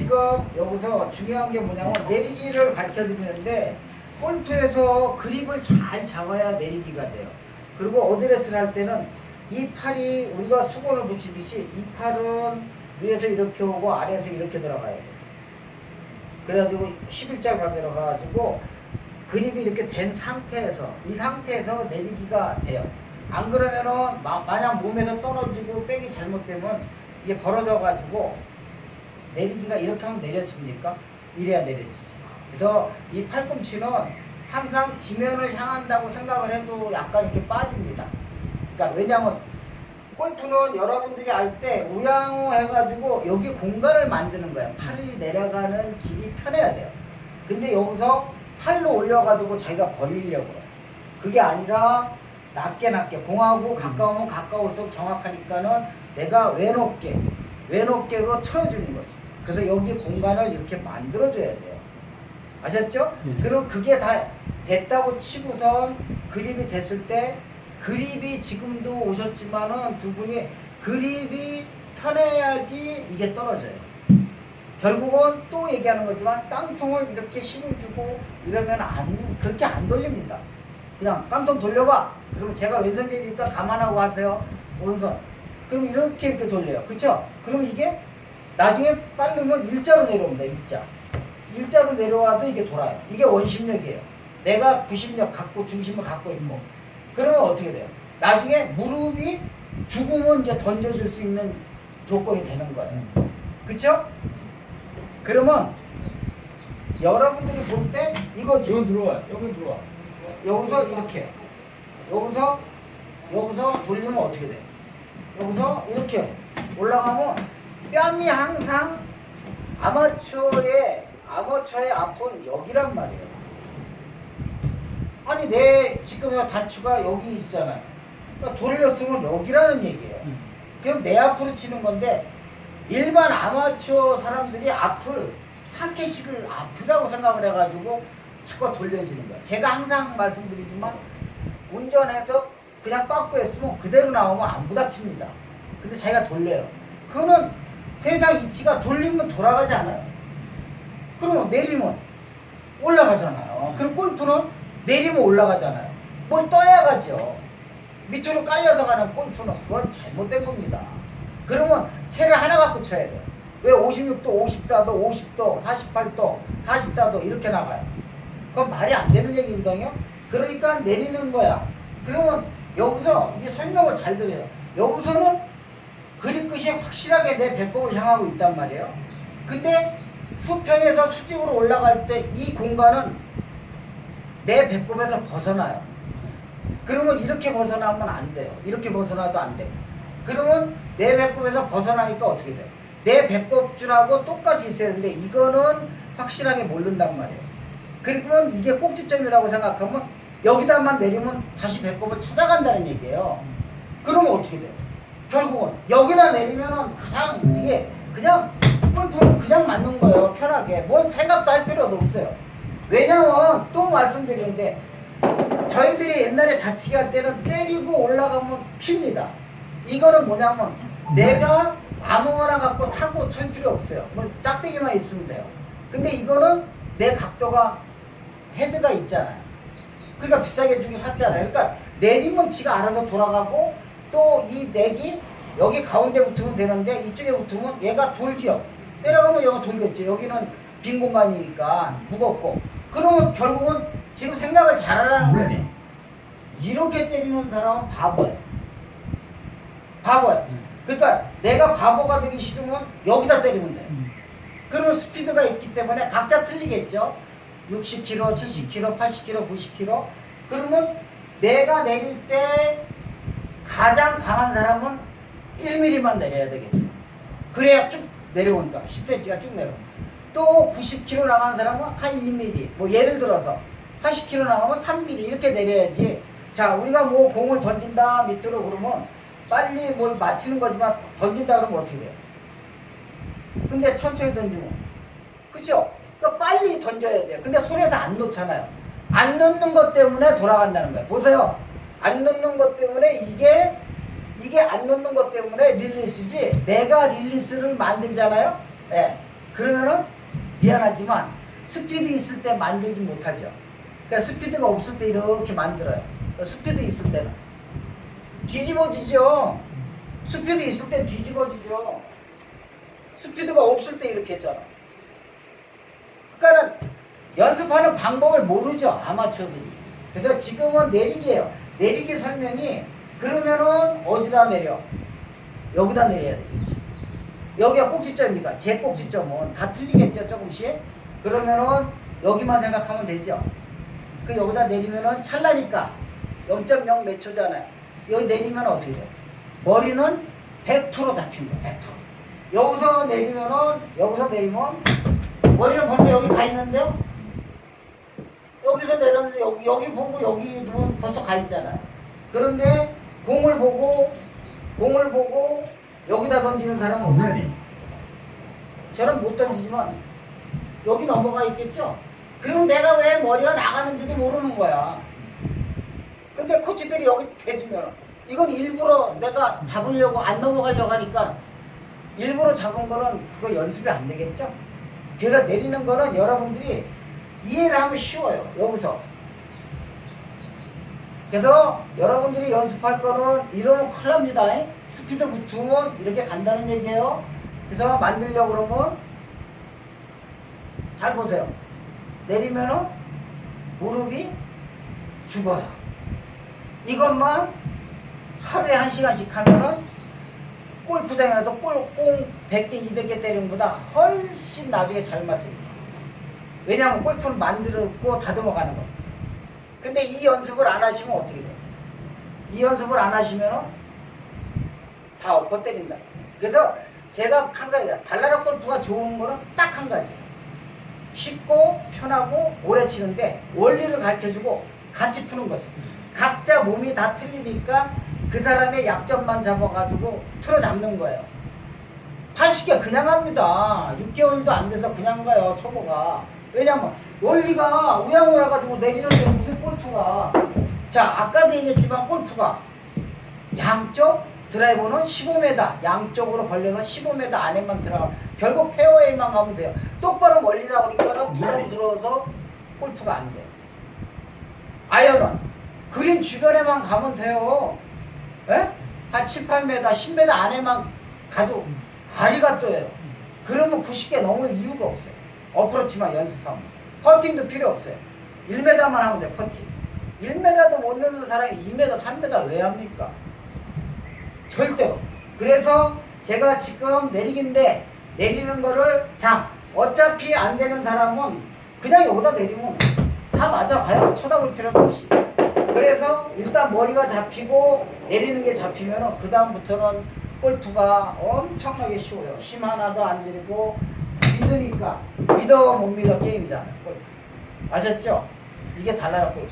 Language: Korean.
지금 여기서 중요한 게 뭐냐면 내리기를 가르쳐 드리는데 골프에서 그립을 잘 잡아야 내리기가 돼요. 그리고 어드레스를 할 때는 이 팔이 우리가 수건을 붙이듯이 이 팔은 위에서 이렇게 오고 아래에서 이렇게 들어가야 돼요. 그래가지고 11자 반대로 가가지고 그립이 이렇게 된 상태에서 이 상태에서 내리기가 돼요. 안 그러면은 만약 몸에서 떨어지고 백이 잘못되면 이게 벌어져가지고 내리기가 이렇게 하면 내려집니까? 이래야 내려지죠. 그래서 이 팔꿈치는 항상 지면을 향한다고 생각을 해도 약간 이렇게 빠집니다. 그러니까 왜냐하면 골프는 여러분들이 할 때 우양우 해가지고 여기 공간을 만드는 거예요. 팔이 내려가는 길이 편해야 돼요. 근데 여기서 팔로 올려가지고 자기가 벌리려고 해요. 그게 아니라 낮게 공하고 가까우면 가까울수록 정확하니까는 내가 왼어깨로 틀어주는 거죠. 그래서 여기 공간을 이렇게 만들어줘야 돼요. 아셨죠? 그럼 그게 다 됐다고 치고선 그립이 됐을 때 그립이 지금도 오셨지만은 두 분이 그립이 편해야지 이게 떨어져요. 결국은 또 얘기하는 거지만 깡통을 이렇게 힘을 주고 이러면 그렇게 안 돌립니다. 그냥 깡통 돌려봐. 그러면 제가 왼손잡이니까 감안하고 하세요. 오른손. 그럼 이렇게 돌려요. 그쵸? 그러면 이게 나중에 빠르면 일자로 내려옵니다. 일자로 내려와도 이게 돌아요. 이게 원심력이에요. 내가 90력 갖고 중심을 갖고 있고 그러면 어떻게 돼요? 나중에 무릎이 죽으면 이제 던져줄 수 있는 조건이 되는 거예요. 그쵸? 그러면 여러분들이 볼 때 이거지. 여기 들어와. 여기 들어와. 여기서 이렇게 여기서 돌리면 어떻게 돼? 여기서 이렇게 올라가면 뺨이 항상 아마추어의 앞은 여기란 말이에요. 아니 내 지금 단추가 여기 있잖아요. 그러니까 돌렸으면 여기라는 얘기예요. 그럼 내 앞으로 치는 건데 일반 아마추어 사람들이 앞을 한 개씩을 앞이라고 생각을 해가지고 자꾸 돌려지는 거예요. 제가 항상 말씀드리지만 운전해서 그냥 빠꾸 했으면 그대로 나오면 안 부닥칩니다. 근데 자기가 돌려요. 그거는 세상 이치가 돌리면 돌아가지 않아요. 그러면 내리면 올라가잖아요. 그럼 골프는 내리면 올라가잖아요. 뭘 떠야 가죠. 밑으로 깔려서 가는 골프는 그건 잘못된 겁니다. 그러면 채를 하나 갖고 쳐야 돼요. 왜 56도, 54도, 50도, 48도, 44도 이렇게 나가요? 그건 말이 안 되는 얘기거든요. 그러니까 내리는 거야. 그러면 여기서 이 설명을 잘 들어요. 여기서는 그립 끝이 확실하게 내 배꼽을 향하고 있단 말이에요. 근데 수평에서 수직으로 올라갈 때 이 공간은 내 배꼽에서 벗어나요. 그러면 이렇게 벗어나면 안 돼요. 이렇게 벗어나도 안 되고. 그러면 내 배꼽에서 벗어나니까 어떻게 돼요? 내 배꼽줄하고 똑같이 있어야 되는데 이거는 확실하게 모른단 말이에요. 그러면 이게 꼭지점이라고 생각하면 여기다만 내리면 다시 배꼽을 찾아간다는 얘기예요. 그러면 어떻게 돼요? 결국은 여기다 내리면은 그냥 이게 그냥 골프는 그냥 맞는 거예요. 편하게. 뭔 생각도 할 필요도 없어요. 왜냐면 또 말씀드리는데 저희들이 옛날에 자치기 할 때는 때리고 올라가면 핍니다. 이거는 뭐냐면 내가 아무거나 갖고 사고 칠 필요 없어요. 뭐 짝대기만 있으면 돼요. 근데 이거는 내 각도가 헤드가 있잖아요. 그러니까 비싸게 주고 샀잖아요. 그러니까 내리면 지가 알아서 돌아가고 또 이 넥이 여기 가운데 붙으면 되는데 이쪽에 붙으면 얘가 돌지요. 내려가면 얘가 돌겠지. 여기는 빈 공간이니까 무겁고. 그러면 결국은 지금 생각을 잘하라는 거지. 이렇게 때리는 사람은 바보예요. 그러니까 내가 바보가 되기 싫으면 여기다 때리면 돼요. 그러면 스피드가 있기 때문에 각자 틀리겠죠. 60km, 70km, 80km, 90km. 그러면 내가 내릴 때 가장 강한 사람은 1mm만 내려야 되겠죠. 그래야 쭉 내려오니까 10cm가 쭉 내려오고. 또 90km 나가는 사람은 한 2mm. 뭐 예를 들어서 80km 나가면 3mm 이렇게 내려야지. 자, 우리가 뭐 공을 던진다 밑으로 그러면 빨리 뭘 맞히는 거지만 던진다 그러면 어떻게 돼요? 근데 천천히 던지면 그죠? 그러니까 빨리 던져야 돼요. 근데 손에서 안 놓잖아요. 안 놓는 것 때문에 돌아간다는 거예요. 보세요. 안 놓는 것 때문에 이게 안 놓는 것 때문에 릴리스지. 내가 릴리스를 만들잖아요. 예. 그러면은 미안하지만 스피드 있을 때 만들지 못하죠. 그러니까 스피드가 없을 때 이렇게 만들어요. 스피드 있을 때는 뒤집어지죠. 스피드 있을 땐 뒤집어지죠. 스피드가 없을 때 이렇게 했잖아. 그러니까 연습하는 방법을 모르죠, 아마추어들이. 그래서 지금은 내리기예요. 내리기 설명이 그러면은 어디다 내려? 여기다 내려야 되겠죠. 여기가 꼭지점입니다. 제 꼭지점은 다 틀리겠죠, 조금씩. 그러면은 여기만 생각하면 되죠. 그 여기다 내리면은 찰나니까 0.0 몇 초잖아요. 여기 내리면 어떻게 돼요? 머리는 100% 잡힙니다. 100%. 여기서 내리면 머리는 벌써 여기 가 있는데요. 여기서 내렸는데 여기 보고 여기 보면 벌써 가 있잖아요. 그런데 공을 보고 여기다 던지는 사람은 어떻게 돼요? 저는 못 던지지만 여기 넘어가 있겠죠? 그럼 내가 왜 머리가 나가는지도 모르는 거야. 근데 코치들이 여기 대주면 이건 일부러 내가 잡으려고 안 넘어가려고 하니까 일부러 잡은 거는 그거 연습이 안 되겠죠? 그래서 내리는 거는 여러분들이 이해를 하면 쉬워요. 여기서. 그래서 여러분들이 연습할 거는 이러면 큰일 납니다. 스피드 붙으면 이렇게 간다는 얘기예요. 그래서 만들려고 그러면 잘 보세요. 내리면은 무릎이 죽어요. 이것만 하루에 1시간씩 하면은 골프장에 가서 공 100개, 200개 때리는 것보다 훨씬 나중에 잘 맞습니다. 왜냐하면 골프는 만들고 다듬어 가는 거예요. 근데 이 연습을 안 하시면 어떻게 돼요? 이 연습을 안 하시면은 다 엎어 때린다. 그래서 제가 항상 달나라 골프가 좋은 거는 딱 한 가지예요. 쉽고 편하고 오래 치는데 원리를 가르쳐주고 같이 푸는 거죠. 각자 몸이 다 틀리니까 그 사람의 약점만 잡아가지고 틀어잡는 거예요. 80개 그냥 합니다. 6개월도 안 돼서 그냥 가요, 초보가. 왜냐면 원리가 우양우야가지고 내리는데 무슨 골프가. 자, 아까도 얘기했지만 골프가 양쪽 드라이버는 15m 양쪽으로 벌려서 15m 안에만 들어가. 결국 페어웨이만 가면 돼요. 똑바로 멀리라고 그러니까 부담스러워서 골프가 안 돼요. 아이언은 그린 주변에만 가면 돼요. 에? 한 7, 8m, 10m 안에만 가도 아리가또예요. 그러면 90개 넘을 이유가 없어요. 어프로치만 연습하면. 퍼팅도 필요 없어요. 1m만 하면 돼, 퍼팅. 1m도 못 넣는 사람이 2m, 3m 왜 합니까? 절대로. 그래서 제가 지금 내리기인데 내리는 거를 자, 어차피 안 되는 사람은 그냥 여기다 내리면 다 맞아가요. 쳐다볼 필요도 없이. 그래서 일단 머리가 잡히고 내리는 게 잡히면은 그 다음부터는 골프가 엄청나게 쉬워요. 힘 하나도 안 들이고 믿으니까 믿어 못 믿어 게임이잖아요. 골프. 아셨죠? 이게 달나라 골프.